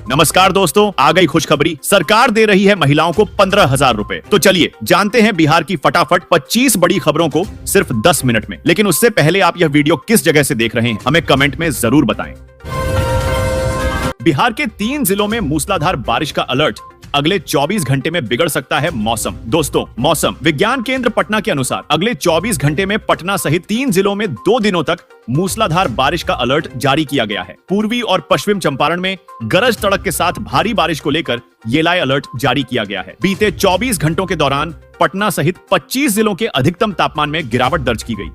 नमस्कार दोस्तों, आ गई खुशखबरी। सरकार दे रही है महिलाओं को 15,000 रुपए। तो चलिए जानते हैं बिहार की फटाफट 25 बड़ी खबरों को सिर्फ 10 मिनट में। लेकिन उससे पहले आप यह वीडियो किस जगह से देख रहे हैं हमें कमेंट में जरूर बताएं। बिहार के 3 जिलों में मूसलाधार बारिश का अलर्ट। अगले 24 घंटे में बिगड़ सकता है मौसम। दोस्तों, मौसम विज्ञान केंद्र पटना के अनुसार अगले 24 घंटे में पटना सहित 3 जिलों में 2 दिनों तक मूसलाधार बारिश का अलर्ट जारी किया गया है। पूर्वी और पश्चिम चंपारण में गरज तड़क के साथ भारी बारिश को लेकर येलो अलर्ट जारी किया गया है। बीते 24 घंटों के दौरान पटना सहित 25 जिलों के अधिकतम तापमान में गिरावट दर्ज की गई।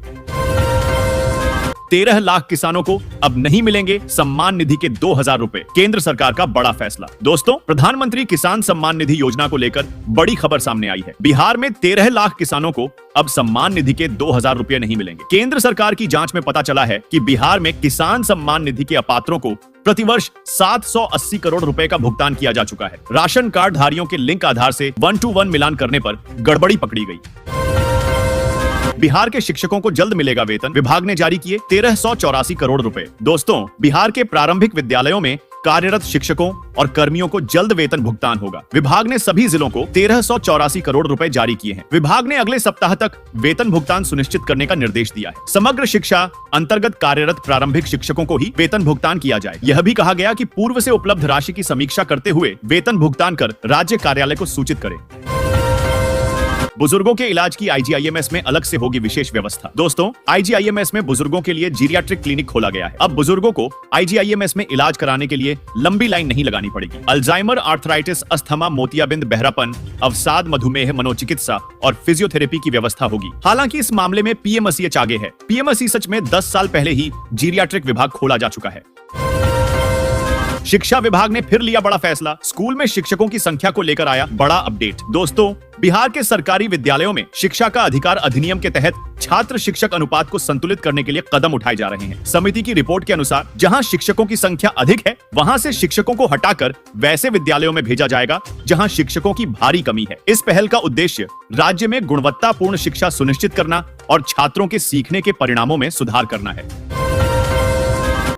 13 लाख किसानों को अब नहीं मिलेंगे सम्मान निधि के 2,000 रुपए। केंद्र सरकार का बड़ा फैसला। दोस्तों, प्रधानमंत्री किसान सम्मान निधि योजना को लेकर बड़ी खबर सामने आई है। बिहार में 13 लाख किसानों को अब सम्मान निधि के 2,000 रुपए नहीं मिलेंगे। केंद्र सरकार की जांच में पता चला है कि बिहार में किसान सम्मान निधि के अपात्रों को प्रतिवर्ष 780 करोड़ रुपए का भुगतान किया जा चुका है। राशन कार्ड धारियों के लिंक आधार से 1-to-1 मिलान करने पर गड़बड़ी पकड़ी गई। बिहार के शिक्षकों को जल्द मिलेगा वेतन। विभाग ने जारी किए 1384 करोड़ रुपए। दोस्तों, बिहार के प्रारंभिक विद्यालयों में कार्यरत शिक्षकों और कर्मियों को जल्द वेतन भुगतान होगा। विभाग ने सभी जिलों को 1384 करोड़ रुपए जारी किए हैं। विभाग ने अगले सप्ताह तक वेतन भुगतान सुनिश्चित करने का निर्देश दिया है। समग्र शिक्षा अंतर्गत कार्यरत प्रारंभिक शिक्षकों को ही वेतन भुगतान किया जाए। यह भी कहा गया कि पूर्व से उपलब्ध राशि की समीक्षा करते हुए वेतन भुगतान कर राज्य कार्यालय को सूचित करें। बुजुर्गों के इलाज की आईजीआईएमएस में अलग से होगी विशेष व्यवस्था। दोस्तों, आईजीआईएमएस में बुजुर्गों के लिए जीरियाट्रिक क्लिनिक खोला गया है। अब बुजुर्गों को आईजीआईएमएस में इलाज कराने के लिए लंबी लाइन नहीं लगानी पड़ेगी। अल्जाइमर, आर्थराइटिस, अस्थमा, मोतियाबिंद, बहरापन, अवसाद, मधुमेह, मनोचिकित्सा और फिजियोथेरेपी की व्यवस्था होगी। हालांकि इस मामले में पीएमसीएच आगे है। पीएमसीएच में 10 साल पहले ही जीरियाट्रिक विभाग खोला जा चुका है। शिक्षा विभाग ने फिर लिया बड़ा फैसला। स्कूल में शिक्षकों की संख्या को लेकर आया बड़ा अपडेट। दोस्तों, बिहार के सरकारी विद्यालयों में शिक्षा का अधिकार अधिनियम के तहत छात्र शिक्षक अनुपात को संतुलित करने के लिए कदम उठाए जा रहे हैं। समिति की रिपोर्ट के अनुसार जहां शिक्षकों की संख्या अधिक है वहां से शिक्षकों को हटाकर वैसे विद्यालयों में भेजा जाएगा जहां शिक्षकों की भारी कमी है। इस पहल का उद्देश्य राज्य में गुणवत्तापूर्ण शिक्षा सुनिश्चित करना और छात्रों के सीखने के परिणामों में सुधार करना है।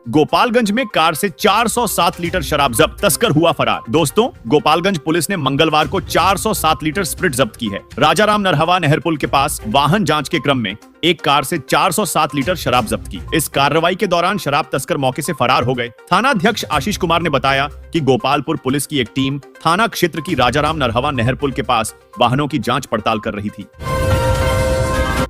गोपालगंज में कार से 407 लीटर शराब जब्त, तस्कर हुआ फरार। दोस्तों, गोपालगंज पुलिस ने मंगलवार को 407 लीटर स्प्रिट जब्त की है। राजाराम नरहवा नहर पुल के पास वाहन जांच के क्रम में एक कार से 407 लीटर शराब जब्त की। इस कार्रवाई के दौरान शराब तस्कर मौके से फरार हो गए। थानाध्यक्ष आशीष कुमार ने बताया कि गोपालपुर पुलिस की एक टीम थाना क्षेत्र की राजाराम नरहवा नहर पुल के पास वाहनों की जांच पड़ताल कर रही थी।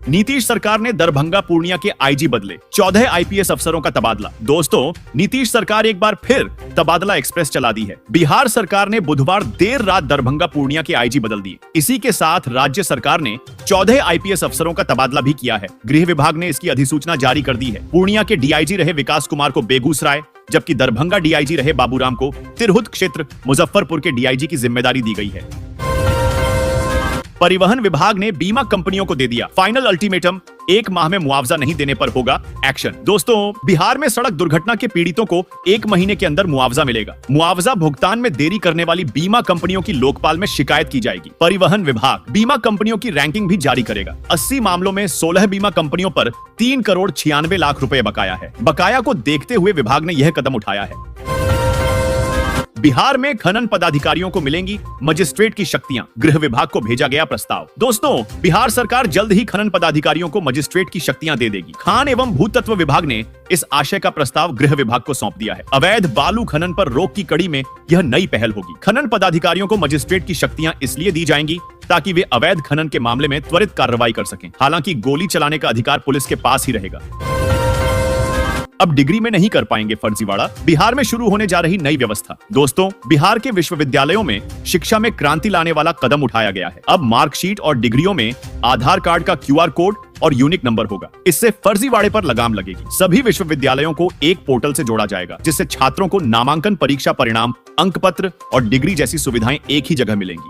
नीतीश सरकार ने दरभंगा पूर्णिया के आईजी बदले, 14 आईपीएस अफसरों का तबादला। दोस्तों, नीतीश सरकार एक बार फिर तबादला एक्सप्रेस चला दी है। बिहार सरकार ने बुधवार देर रात दरभंगा पूर्णिया के आईजी बदल दिए। इसी के साथ राज्य सरकार ने 14 आईपीएस अफसरों का तबादला भी किया है। गृह विभाग ने इसकी अधिसूचना जारी कर दी है। पूर्णिया के डीआईजी रहे विकास कुमार को बेगूसराय, जबकि दरभंगा डीआईजी रहे बाबूराम को तिरहुत क्षेत्र मुजफ्फरपुर के डीआईजी की जिम्मेदारी दी गई है। परिवहन विभाग ने बीमा कंपनियों को दे दिया फाइनल अल्टीमेटम। 1 माह में मुआवजा नहीं देने पर होगा एक्शन। दोस्तों, बिहार में सड़क दुर्घटना के पीड़ितों को 1 महीने के अंदर मुआवजा मिलेगा। मुआवजा भुगतान में देरी करने वाली बीमा कंपनियों की लोकपाल में शिकायत की जाएगी। परिवहन विभाग बीमा कंपनियों की रैंकिंग भी जारी करेगा। 80 मामलों में 16 बीमा कंपनियों पर 3 करोड़ 96 लाख रुपए बकाया है। बकाया को देखते हुए विभाग ने यह कदम उठाया है। बिहार में खनन पदाधिकारियों को मिलेंगी मजिस्ट्रेट की शक्तियां, गृह विभाग को भेजा गया प्रस्ताव। दोस्तों, बिहार सरकार जल्द ही खनन पदाधिकारियों को मजिस्ट्रेट की शक्तियां दे देगी। खान एवं भूतत्व विभाग ने इस आशय का प्रस्ताव गृह विभाग को सौंप दिया है। अवैध बालू खनन पर रोक की कड़ी में यह नई पहल होगी। खनन पदाधिकारियों को मजिस्ट्रेट की शक्तियां इसलिए दी जाएंगी ताकि वे अवैध खनन के मामले में त्वरित कार्रवाई कर सकें। हालांकि गोली चलाने का अधिकार पुलिस के पास ही रहेगा। अब डिग्री में नहीं कर पाएंगे फर्जीवाड़ा। बिहार में शुरू होने जा रही नई व्यवस्था। दोस्तों, बिहार के विश्वविद्यालयों में शिक्षा में क्रांति लाने वाला कदम उठाया गया है। अब मार्कशीट और डिग्रियों में आधार कार्ड का QR कोड और यूनिक नंबर होगा। इससे फर्जीवाड़े पर लगाम लगेगी। सभी विश्वविद्यालयों को एक पोर्टल से जोड़ा जाएगा, जिससे छात्रों को नामांकन परीक्षा परिणाम, अंक पत्र और डिग्री जैसी सुविधाएं एक ही जगह मिलेंगी।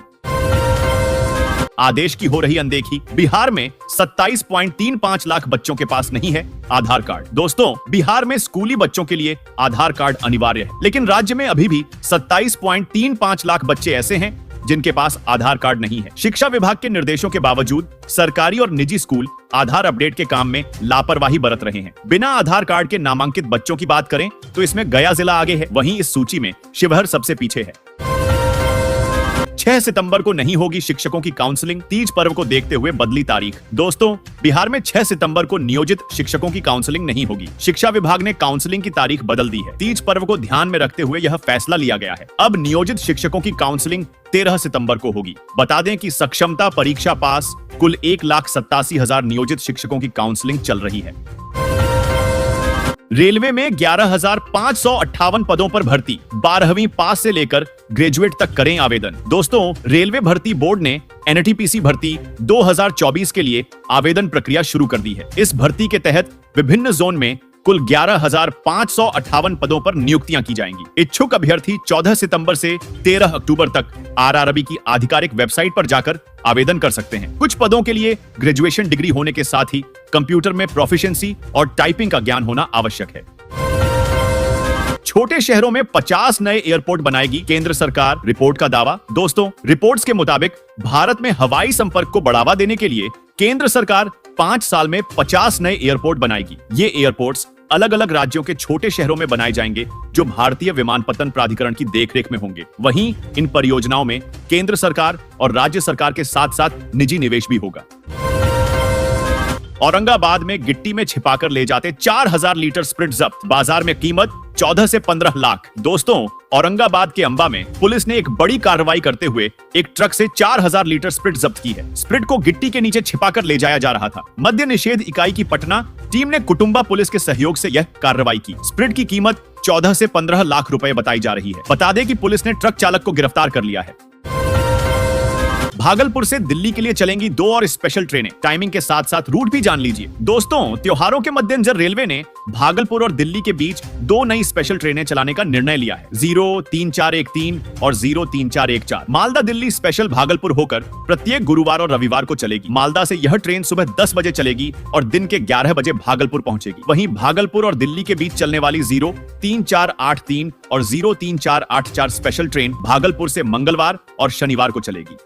आदेश की हो रही अनदेखी। बिहार में 27.35 लाख बच्चों के पास नहीं है आधार कार्ड। दोस्तों, बिहार में स्कूली बच्चों के लिए आधार कार्ड अनिवार्य है, लेकिन राज्य में अभी भी 27.35 लाख बच्चे ऐसे हैं जिनके पास आधार कार्ड नहीं है। शिक्षा विभाग के निर्देशों के बावजूद सरकारी और निजी स्कूल आधार अपडेट के काम में लापरवाही बरत रहे हैं। बिना आधार कार्ड के नामांकित बच्चों की बात करें तो इसमें गया जिला आगे है, वहीं इस सूची में शिवहर सबसे पीछे है। 6 सितंबर को नहीं होगी शिक्षकों की काउंसलिंग, तीज पर्व को देखते हुए बदली तारीख। दोस्तों, बिहार में 6 सितंबर को नियोजित शिक्षकों की काउंसलिंग नहीं होगी। शिक्षा विभाग ने काउंसलिंग की तारीख बदल दी है। तीज पर्व को ध्यान में रखते हुए यह फैसला लिया गया है। अब नियोजित शिक्षकों की काउंसलिंग 13 सितंबर को होगी। बता दें कि सक्षमता परीक्षा पास कुल 1,87,000 नियोजित शिक्षकों की काउंसलिंग चल रही है। रेलवे में 11,558 पदों पर भर्ती, 12वीं पास से लेकर ग्रेजुएट तक करें आवेदन। दोस्तों, रेलवे भर्ती बोर्ड ने एनटीपीसी भर्ती 2024 के लिए आवेदन प्रक्रिया शुरू कर दी है। इस भर्ती के तहत विभिन्न जोन में कुल 11,558 पदों पर नियुक्तियां की जाएंगी। इच्छुक अभ्यर्थी 14 सितंबर से 13 अक्टूबर तक आरआरबी की आधिकारिक वेबसाइट पर जाकर आवेदन कर सकते हैं। कुछ पदों के लिए ग्रेजुएशन डिग्री होने के साथ ही कंप्यूटर में प्रोफिशिएंसी और टाइपिंग का ज्ञान होना आवश्यक है। छोटे शहरों में 50 नए एयरपोर्ट बनाएगी केंद्र सरकार, रिपोर्ट का दावा। दोस्तों, रिपोर्ट्स के मुताबिक भारत में हवाई संपर्क को बढ़ावा देने के लिए केंद्र सरकार 5 साल में 50 नए एयरपोर्ट बनाएगी। ये एयरपोर्ट्स अलग अलग राज्यों के छोटे शहरों में बनाए जाएंगे, जो भारतीय विमानपत्तन प्राधिकरण की देखरेख में होंगे। वहीं इन परियोजनाओं में केंद्र सरकार और राज्य सरकार के साथ साथ निजी निवेश भी होगा। औरंगाबाद में गिट्टी में छिपाकर ले जाते 4,000 लीटर स्प्रिट जब्त, बाजार में कीमत 14 से 15 लाख। दोस्तों, औरंगाबाद के अंबा में पुलिस ने एक बड़ी कार्रवाई करते हुए एक ट्रक से 4,000 लीटर स्प्रिट जब्त की है। स्प्रिट को गिट्टी के नीचे छिपाकर ले जाया जा रहा था। मद्य निषेध इकाई की पटना टीम ने कुटुंबा पुलिस के सहयोग से यह कार्रवाई की। स्प्रिट की कीमत 14 से 15 लाख रुपए बताई जा रही है। बता दें कि पुलिस ने ट्रक चालक को गिरफ्तार कर लिया है। भागलपुर से दिल्ली के लिए चलेंगी 2 और स्पेशल ट्रेनें। टाइमिंग के साथ साथ रूट भी जान लीजिए। दोस्तों, त्योहारों के मद्देनजर रेलवे ने भागलपुर और दिल्ली के बीच 2 नई स्पेशल ट्रेनें चलाने का निर्णय लिया है। 03413 और 03414 मालदा दिल्ली स्पेशल भागलपुर होकर प्रत्येक गुरुवार और रविवार को चलेगी। मालदा से यह ट्रेन सुबह 10 बजे चलेगी और दिन के 11 बजे भागलपुर पहुंचेगी। वहीं भागलपुर और दिल्ली के बीच चलने वाली 03483 और 03484 स्पेशल ट्रेन भागलपुर से मंगलवार और शनिवार को चलेगी।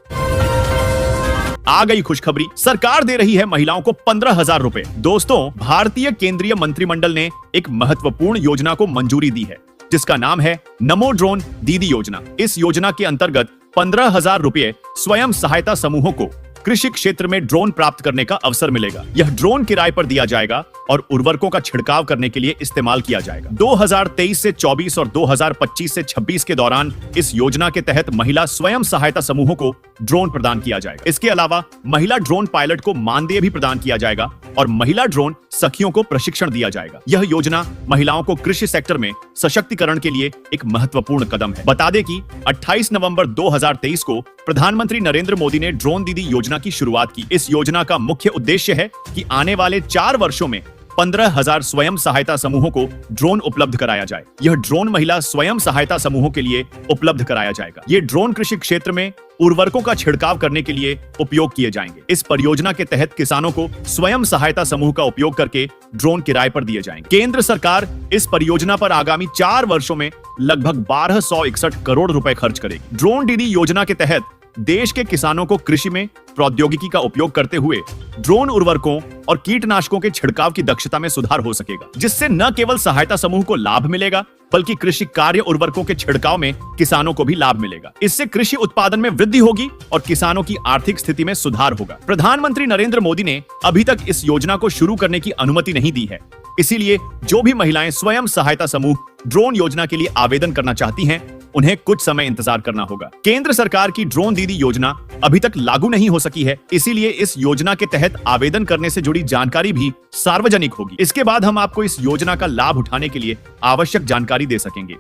आ गई खुशखबरी, सरकार दे रही है महिलाओं को 15,000 रुपए। दोस्तों, भारतीय केंद्रीय मंत्रिमंडल ने एक महत्वपूर्ण योजना को मंजूरी दी है, जिसका नाम है नमो ड्रोन दीदी योजना। इस योजना के अंतर्गत 15,000 रुपए स्वयं सहायता समूहों को कृषि क्षेत्र में ड्रोन प्राप्त करने का अवसर मिलेगा। यह ड्रोन किराए पर दिया जाएगा और उर्वरकों का छिड़काव करने के लिए इस्तेमाल किया जाएगा। 2023 से 24 और 2025 से 26 के दौरान इस योजना के तहत महिला स्वयं सहायता समूहों को ड्रोन प्रदान किया जाएगा। इसके अलावा महिला ड्रोन पायलट को मानदेय भी प्रदान किया जाएगा और महिला ड्रोन सखियों को प्रशिक्षण दिया जाएगा। यह योजना महिलाओं को कृषि सेक्टर में सशक्तिकरण के लिए एक महत्वपूर्ण कदम है। बता दें कि 28 नवंबर 2023 को प्रधानमंत्री नरेंद्र मोदी ने ड्रोन दीदी योजना की शुरुआत की। इस योजना का मुख्य उद्देश्य है कि आने वाले 4 वर्षों में 15,000 स्वयं सहायता समूहों को ड्रोन उपलब्ध कराया जाए। यह ड्रोन महिला स्वयं सहायता समूहों के लिए उपलब्ध कराया जाएगा। ये ड्रोन कृषि क्षेत्र में उर्वरकों का छिड़काव करने के लिए उपयोग किए जाएंगे। इस परियोजना के तहत किसानों को स्वयं सहायता समूह का उपयोग करके ड्रोन किराए पर दिए जाएंगे। केंद्र सरकार इस परियोजना पर आगामी 4 वर्षों में लगभग 1261 करोड़ रुपए खर्च करेगी। ड्रोन दीदी योजना के तहत देश के किसानों को कृषि में प्रौद्योगिकी का उपयोग करते हुए ड्रोन उर्वरकों और कीटनाशकों के छिड़काव की दक्षता में सुधार हो सकेगा, जिससे न केवल सहायता समूह को लाभ मिलेगा बल्कि कृषि कार्य उर्वरकों के छिड़काव में किसानों को भी लाभ मिलेगा। इससे कृषि उत्पादन में वृद्धि होगी और किसानों की आर्थिक स्थिति में सुधार होगा। प्रधानमंत्री नरेंद्र मोदी ने अभी तक इस योजना को शुरू करने की अनुमति नहीं दी है, इसीलिए जो भी महिलाएं स्वयं सहायता समूह ड्रोन योजना के लिए आवेदन करना चाहती हैं, उन्हें कुछ समय इंतजार करना होगा। केंद्र सरकार की ड्रोन दीदी योजना अभी तक लागू नहीं हो सकी है, इसीलिए इस योजना के तहत आवेदन करने से जुड़ी जानकारी भी सार्वजनिक होगी। इसके बाद हम आपको इस योजना का लाभ उठाने के लिए आवश्यक जानकारी दे सकेंगे।